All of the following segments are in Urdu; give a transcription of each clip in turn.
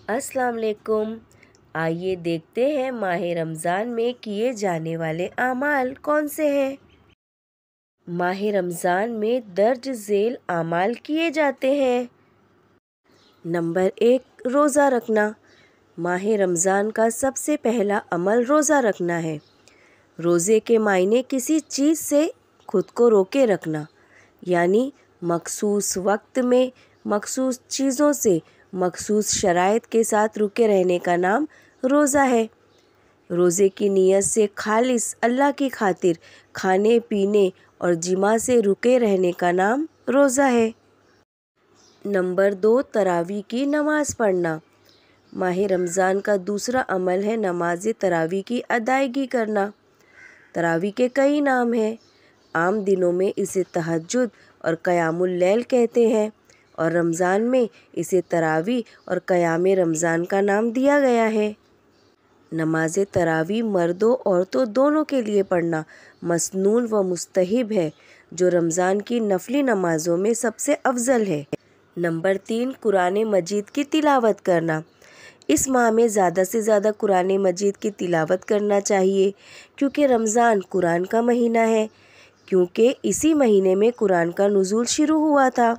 السلام علیکم۔ آئیے دیکھتے ہیں ماہ رمضان میں کیے جانے والے اعمال کون سے ہیں۔ ماہ رمضان میں درج ذیل اعمال کیے جاتے ہیں۔ نمبر 1، روزہ رکھنا۔ ماہ رمضان کا سب سے پہلا عمل روزہ رکھنا ہے۔ روزے کے معنی کسی چیز سے خود کو روکے رکھنا، یعنی مخصوص وقت میں مخصوص چیزوں سے مخصوص شرائط کے ساتھ رکے رہنے کا نام روزہ ہے۔ روزے کی نیت سے خالص اللہ کی خاطر کھانے پینے اور جماع سے رکے رہنے کا نام روزہ ہے۔ نمبر 2، تراویح کی نماز پڑھنا۔ ماہ رمضان کا دوسرا عمل ہے نماز تراویح کی ادائیگی کرنا۔ تراویح کے کئی نام ہیں۔ عام دنوں میں اسے تہجد اور قیام اللیل کہتے ہیں، اور رمضان میں اسے تراویح اور قیام رمضان کا نام دیا گیا ہے۔ نماز تراویح مردوں عورتوں دونوں کے لیے پڑھنا مسنون و مستحب ہے، جو رمضان کی نفلی نمازوں میں سب سے افضل ہے۔ نمبر 3، قرآن مجید کی تلاوت کرنا۔ اس ماہ میں زیادہ سے زیادہ قرآن مجید کی تلاوت کرنا چاہیے، کیونکہ رمضان قرآن کا مہینہ ہے، کیونکہ اسی مہینے میں قرآن کا نزول شروع ہوا تھا۔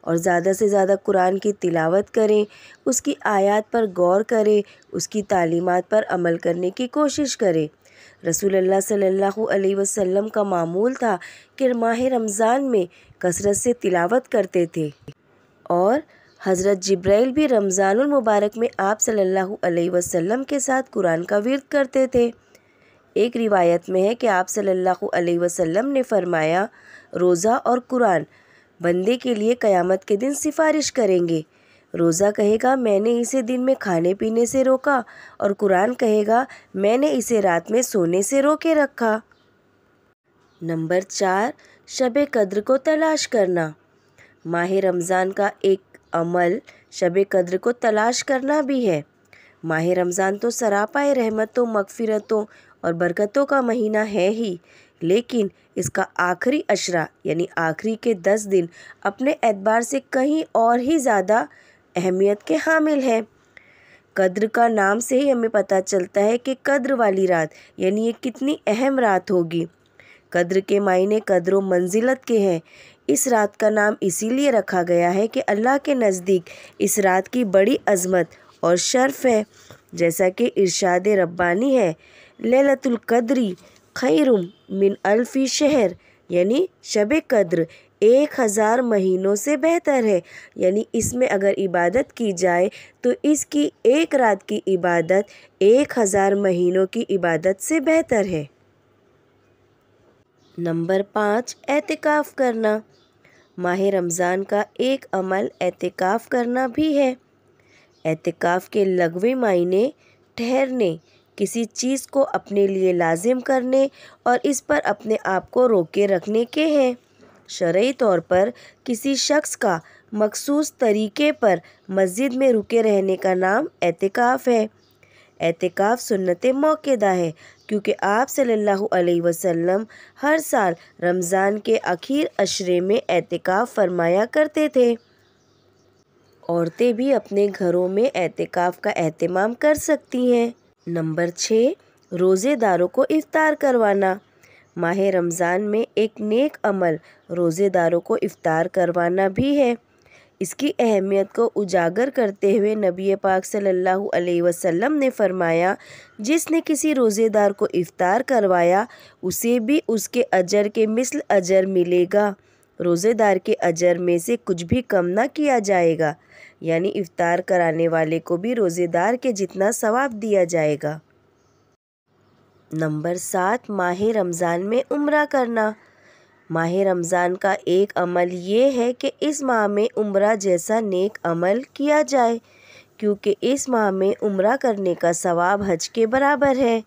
اور زیادہ سے زیادہ قرآن کی تلاوت کریں، اس کی آیات پر غور کریں، اس کی تعلیمات پر عمل کرنے کی کوشش کریں۔ رسول اللہ صلی اللہ علیہ وسلم کا معمول تھا کہ ماہ رمضان میں کثرت سے تلاوت کرتے تھے، اور حضرت جبرائیل بھی رمضان المبارک میں آپ صلی اللہ علیہ وسلم کے ساتھ قرآن کا ورد کرتے تھے۔ ایک روایت میں ہے کہ آپ صلی اللہ علیہ وسلم نے فرمایا، روزہ اور قرآن بندے کے لیے قیامت کے دن سفارش کریں گے۔ روزہ کہے گا میں نے اسے دن میں کھانے پینے سے روکا، اور قرآن کہے گا میں نے اسے رات میں سونے سے روکے رکھا۔ نمبر 4، شب قدر کو تلاش کرنا۔ ماہ رمضان کا ایک عمل شب قدر کو تلاش کرنا بھی ہے۔ ماہ رمضان تو سراپائے رحمتوں، مغفرتوں اور برکتوں کا مہینہ ہے ہی، لیکن اس کا آخری عشرہ یعنی آخری کے 10 دن اپنے اعتبار سے کہیں اور ہی زیادہ اہمیت کے حامل ہیں۔ قدر کا نام سے ہی ہمیں پتہ چلتا ہے کہ قدر والی رات یعنی یہ کتنی اہم رات ہوگی۔ قدر کے معنی قدر و منزلت کے ہیں۔ اس رات کا نام اسی لیے رکھا گیا ہے کہ اللہ کے نزدیک اس رات کی بڑی عظمت اور شرف ہے، جیسا کہ ارشاد ربانی ہے، لیلۃ القدر خیر من الف شہر، یعنی شب قدر 1000 مہینوں سے بہتر ہے، یعنی اس میں اگر عبادت کی جائے تو اس کی ایک رات کی عبادت 1000 مہینوں کی عبادت سے بہتر ہے۔ نمبر 5، اعتکاف کرنا۔ ماہ رمضان کا ایک عمل اعتکاف کرنا بھی ہے۔ اعتکاف کے لغوی معنی ٹھہرنے، کسی چیز کو اپنے لیے لازم کرنے اور اس پر اپنے آپ کو روکے رکھنے کے ہیں۔ شرعی طور پر کسی شخص کا مخصوص طریقے پر مسجد میں رکے رہنے کا نام اعتکاف ہے۔ اعتکاف سنت موقدہ ہے، کیونکہ آپ صلی اللہ علیہ وسلم ہر سال رمضان کے آخری عشرے میں اعتکاف فرمایا کرتے تھے۔ عورتیں بھی اپنے گھروں میں اعتکاف کا اہتمام کر سکتی ہیں۔ نمبر 6، روزے داروں کو افطار کروانا۔ ماہ رمضان میں ایک نیک عمل روزے داروں کو افطار کروانا بھی ہے۔ اس کی اہمیت کو اجاگر کرتے ہوئے نبی پاک صلی اللہ علیہ وسلم نے فرمایا، جس نے کسی روزے دار کو افطار کروایا اسے بھی اس کے اجر کے مثل اجر ملے گا، روزے دار کے اجر میں سے کچھ بھی کم نہ کیا جائے گا، یعنی افطار کرانے والے کو بھی روزے دار کے جتنا ثواب دیا جائے گا۔ نمبر 7، ماہ رمضان میں عمرہ کرنا۔ ماہ رمضان کا ایک عمل یہ ہے کہ اس ماہ میں عمرہ جیسا نیک عمل کیا جائے، کیونکہ اس ماہ میں عمرہ کرنے کا ثواب حج کے برابر ہے،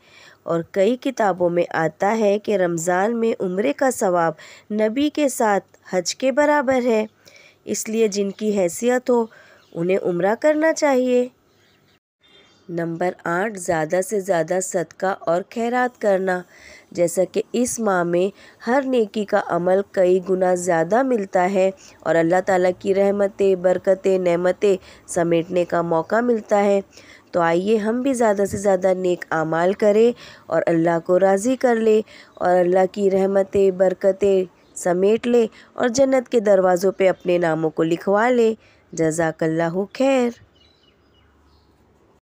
اور کئی کتابوں میں آتا ہے کہ رمضان میں عمرے کا ثواب نبی کے ساتھ حج کے برابر ہے، اس لیے جن کی حیثیت ہو انہیں عمرہ کرنا چاہیے۔ نمبر 8، زیادہ سے زیادہ صدقہ اور خیرات کرنا۔ جیسا کہ اس ماہ میں ہر نیکی کا عمل کئی گنا زیادہ ملتا ہے اور اللہ تعالیٰ کی رحمتیں، برکتیں، نعمتیں سمیٹنے کا موقع ملتا ہے۔ تو آئیے ہم بھی زیادہ سے زیادہ نیک اعمال کریں اور اللہ کو راضی کر لیں اور اللہ کی رحمتیں، برکتیں سمیٹ لیں اور جنت کے دروازوں پہ اپنے ناموں کو لکھوا لیں۔ جزاک اللہ خیر۔